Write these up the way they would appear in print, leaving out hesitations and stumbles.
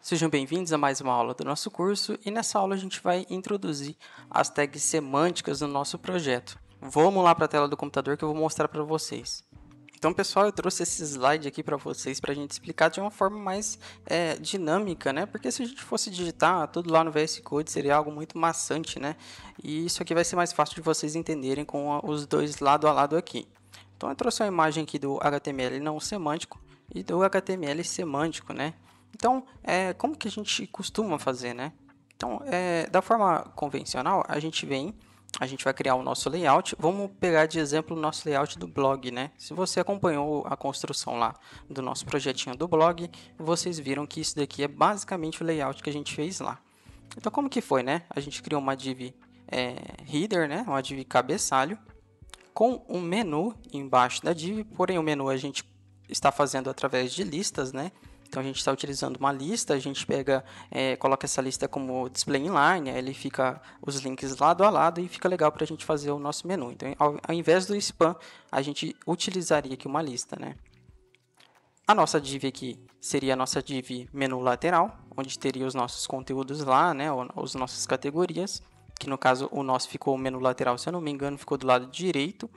Sejam bem-vindos a mais uma aula do nosso curso e nessa aula a gente vai introduzir as tags semânticas no nosso projeto. Vamos lá para a tela do computador que eu vou mostrar para vocês. Então, pessoal, eu trouxe esse slide aqui para vocês para a gente explicar de uma forma mais dinâmica, né? Porque se a gente fosse digitar tudo lá no VS Code seria algo muito maçante, né? E isso aqui vai ser mais fácil de vocês entenderem com os dois lado a lado aqui. Então, eu trouxe uma imagem aqui do HTML não semântico e do HTML semântico, né? Então, como que a gente costuma fazer, né? Então, da forma convencional, a gente vai criar o nosso layout. Vamos pegar de exemplo o nosso layout do blog, né? Se você acompanhou a construção lá do nosso projetinho do blog, vocês viram que isso daqui é basicamente o layout que a gente fez lá. Então, como que foi, né? A gente criou uma div header, né? Uma div cabeçalho, com um menu embaixo da div, porém o menu a gente está fazendo através de listas, né? Então, a gente está utilizando uma lista, a gente coloca essa lista como display inline, aí ele fica os links lado a lado e fica legal para a gente fazer o nosso menu. Então, ao invés do span, a gente utilizaria aqui uma lista, né? A nossa div aqui seria a nossa div menu lateral, onde teria os nossos conteúdos lá, né? As nossas categorias, que no caso o nosso ficou o menu lateral, se eu não me engano, ficou do lado direito.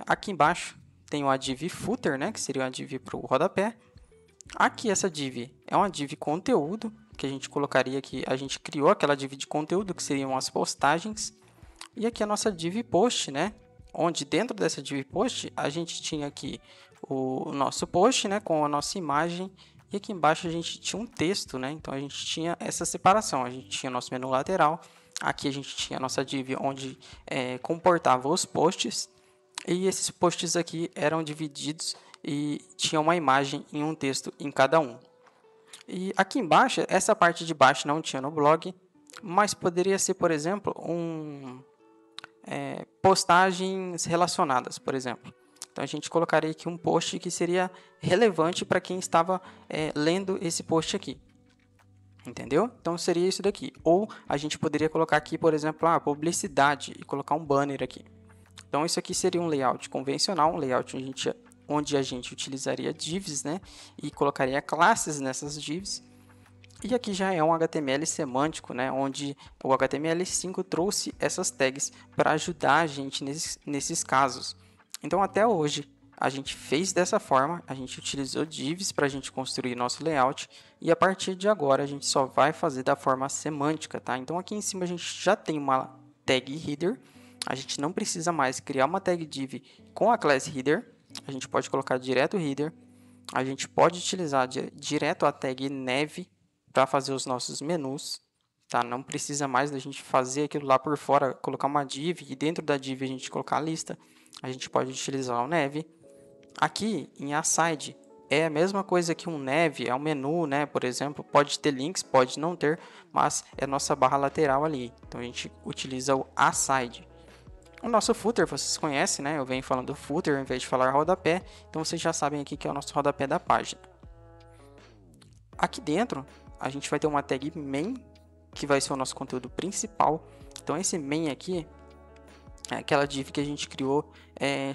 Aqui embaixo tem uma div footer, né? Que seria uma div para o rodapé. Aqui essa div é uma div conteúdo, que a gente colocaria aqui, a gente criou aquela div de conteúdo, que seriam as postagens. E aqui a nossa div post, né? Onde dentro dessa div post, a gente tinha aqui o nosso post, né? Com a nossa imagem. E aqui embaixo a gente tinha um texto, né? Então a gente tinha essa separação, a gente tinha nosso menu lateral. Aqui a gente tinha a nossa div onde comportava os posts. E esses posts aqui eram divididos e tinha uma imagem e um texto em cada um. E aqui embaixo, essa parte de baixo não tinha no blog, mas poderia ser, por exemplo, postagens relacionadas, por exemplo. Então, a gente colocaria aqui um post que seria relevante para quem estava lendo esse post aqui. Entendeu? Então, seria isso daqui. Ou a gente poderia colocar aqui, por exemplo, publicidade e colocar um banner aqui. Então, isso aqui seria um layout convencional, um layout onde a gente utilizaria divs, né? E colocaria classes nessas divs. E aqui já é um HTML semântico, né? Onde o HTML5 trouxe essas tags para ajudar a gente nesses casos. Então, até hoje, a gente fez dessa forma, a gente utilizou divs para a gente construir nosso layout. E a partir de agora, a gente só vai fazer da forma semântica, tá? Então, aqui em cima, a gente já tem uma tag header. A gente não precisa mais criar uma tag div com a class header. A gente pode colocar direto o header. A gente pode utilizar direto a tag nav para fazer os nossos menus. Tá? Não precisa mais da gente fazer aquilo lá por fora, colocar uma div e dentro da div a gente colocar a lista. A gente pode utilizar o nav. Aqui em aside é a mesma coisa que um nav, é um menu, né? Por exemplo, pode ter links, pode não ter, mas é a nossa barra lateral ali. Então a gente utiliza o aside. O nosso footer vocês conhecem, né? Eu venho falando do footer em vez de falar rodapé, então vocês já sabem aqui que é o nosso rodapé da página. Aqui dentro, a gente vai ter uma tag main, que vai ser o nosso conteúdo principal. Então esse main aqui é aquela div que a gente criou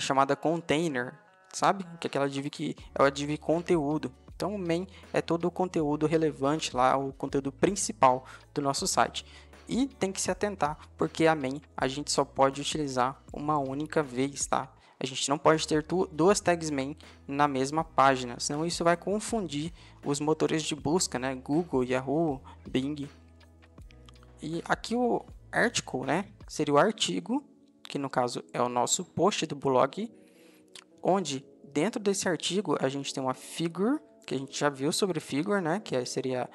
chamada container, sabe? Que é aquela div que é a div conteúdo. Então o main é todo o conteúdo relevante lá, o conteúdo principal do nosso site. E tem que se atentar, porque a main a gente só pode utilizar uma única vez, tá? A gente não pode ter duas tags main na mesma página, senão isso vai confundir os motores de busca, né? Google, Yahoo, Bing. E aqui o article, né? Seria o artigo, que no caso é o nosso post do blog, onde dentro desse artigo a gente tem uma figure, que a gente já viu sobre figure, né? Que seria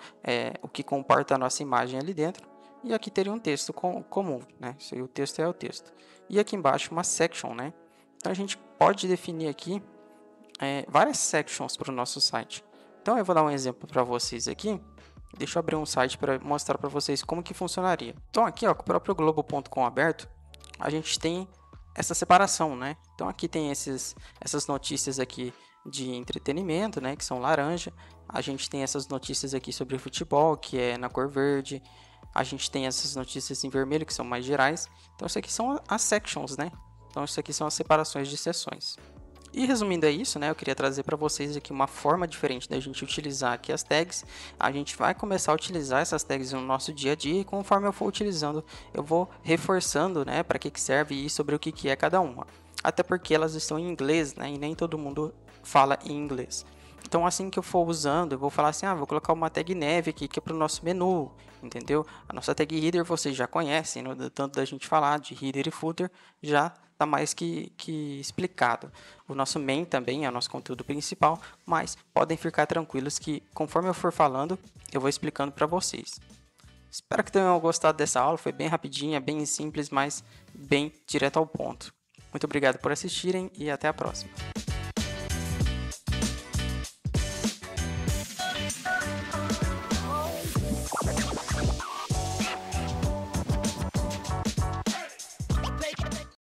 o que comporta a nossa imagem ali dentro. E aqui teria um texto comum, né? Isso aí, o texto é o texto. E aqui embaixo uma section, né? Então a gente pode definir aqui várias sections para o nosso site. Então eu vou dar um exemplo para vocês aqui. Deixa eu abrir um site para mostrar para vocês como que funcionaria. Então aqui, ó, com o próprio globo.com aberto, a gente tem essa separação, né? Então aqui tem essas notícias aqui de entretenimento, né? Que são laranja. A gente tem essas notícias aqui sobre futebol, que é na cor verde. A gente tem essas notícias em vermelho, que são mais gerais. Então, isso aqui são as sections, né? Então, isso aqui são as separações de seções. E resumindo é isso, né? Eu queria trazer para vocês aqui uma forma diferente da gente utilizar aqui as tags. A gente vai começar a utilizar essas tags no nosso dia a dia e conforme eu for utilizando, eu vou reforçando, né, para que serve e sobre o que é cada uma. Até porque elas estão em inglês, né, e nem todo mundo fala em inglês. Então, assim que eu for usando, eu vou falar assim, vou colocar uma tag neve aqui, que é para o nosso menu, entendeu? A nossa tag header vocês já conhecem, no tanto da gente falar de header e footer, já está mais que explicado. O nosso main também é o nosso conteúdo principal, mas podem ficar tranquilos que, conforme eu for falando, eu vou explicando para vocês. Espero que tenham gostado dessa aula, foi bem rapidinha, bem simples, mas bem direto ao ponto. Muito obrigado por assistirem e até a próxima.